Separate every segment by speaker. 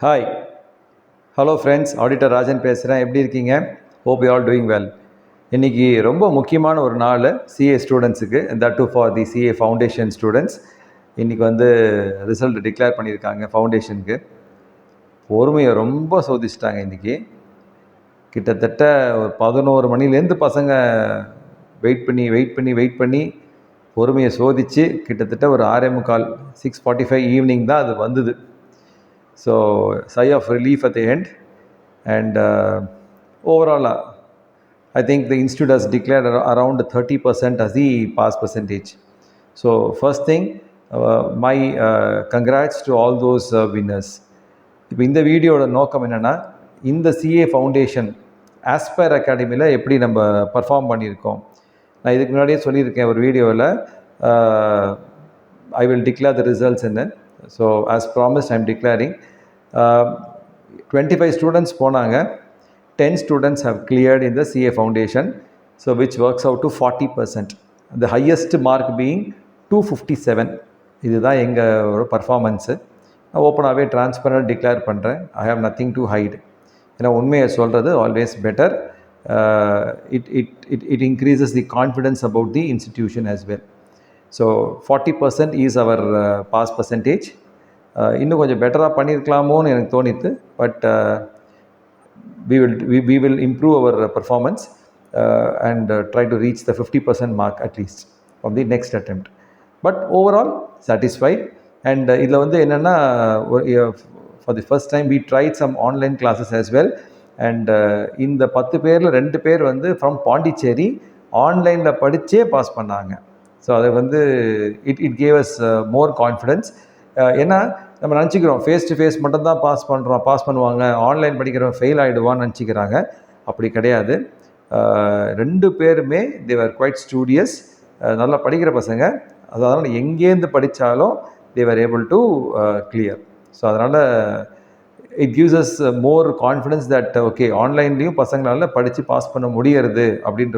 Speaker 1: Hi hello friends, auditor Rajan பேசுகிறேன். எப்படி இருக்கீங்க? Hope you all doing well. இன்றைக்கி ரொம்ப முக்கியமான ஒரு நாள் சிஏ ஸ்டூடெண்ட்ஸுக்கு, that to for the CA foundation students. இன்றைக்கி ரிசல்ட் டிக்ளேர் பண்ணியிருக்காங்க ஃபவுண்டேஷனுக்கு. பொறுமையை ரொம்ப சோதிச்சிட்டாங்க இன்றைக்கி. கிட்டத்தட்ட ஒரு 11 மணிலேருந்து பசங்க வெயிட் பண்ணி பொறுமையை சோதித்து கிட்டத்தட்ட ஒரு 6:45 6:45 ஈவினிங் தான் அது வந்தது. So, sigh of relief at the end, and overall, I think the institute has declared around 30% as the pass percentage. So, first thing, my congrats to all those winners. இப்போ இந்த வீடியோட நோக்கம் என்னென்னா, இந்த சிஏ ஃபவுண்டேஷன் ஆஸ்பயர் அகாடமியில் எப்படி நம்ம perform பண்ணியிருக்கோம். நான் இதுக்கு முன்னாடியே சொல்லியிருக்கேன் ஒரு வீடியோவில், I will declare the results in it. So, as promised, I am declaring. 25 students போனாங்க. 10 students have cleared in the CA foundation, so which works out to 40%. The highest mark being 257. இதுதான் எங்கள் பர்ஃபார்மன்ஸு. நான் ஓப்பனாகவே transparent declare பண்ணுறேன். I have nothing to hide. ஏன்னா உண்மையை சொல்கிறது always better. It increases the confidence about the institution as well. So 40% is our pass percentage. இன்னும் கொஞ்சம் பெட்டராக பண்ணியிருக்கலாமோன்னு எனக்கு தோணித்து. But we will improve our performance and try to reach the 50% mark at least from the next attempt. But overall satisfied. And இதில் என்னென்னா, for the first time we tried some online classes as well. And இந்த 10 பேரில் 2 பேர் from Pondicherry ஆன்லைனில் படித்தே pass பண்ணாங்க. So அதை it gave us more confidence. ஏன்னா நம்ம நினச்சிக்கிறோம் ஃபேஸ் டு ஃபேஸ் மட்டும்தான் பாஸ் பண்ணுவாங்க, ஆன்லைன் படிக்கிறவங்க ஃபெயில் ஆகிடுவான்னு நினச்சிக்கிறாங்க. அப்படி கிடையாது. 2 பேருமே they were quite studious, நல்லா படிக்கிற பசங்க. அதனால் எங்கேருந்து படித்தாலும் they were able to clear. So அதனால் it gives us more confidence that okay, ஆன்லைன்லேயும் பசங்களால் படித்து பாஸ் பண்ண முடியறது அப்படின்ற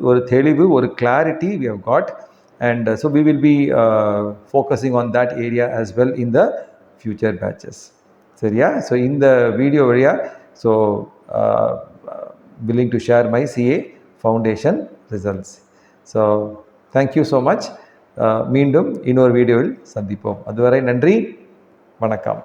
Speaker 1: ஒரு தெளிவு, ஒரு clarity we have got. And so we will be focusing on that area as well in the future batches. சரியா? So இந்த வீடியோ வழியா willing to share my CA foundation results. So thank you so much. மீண்டும் இன்னொரு வீடியோவில் சந்திப்போம். அதுவரை நன்றி, வணக்கம்.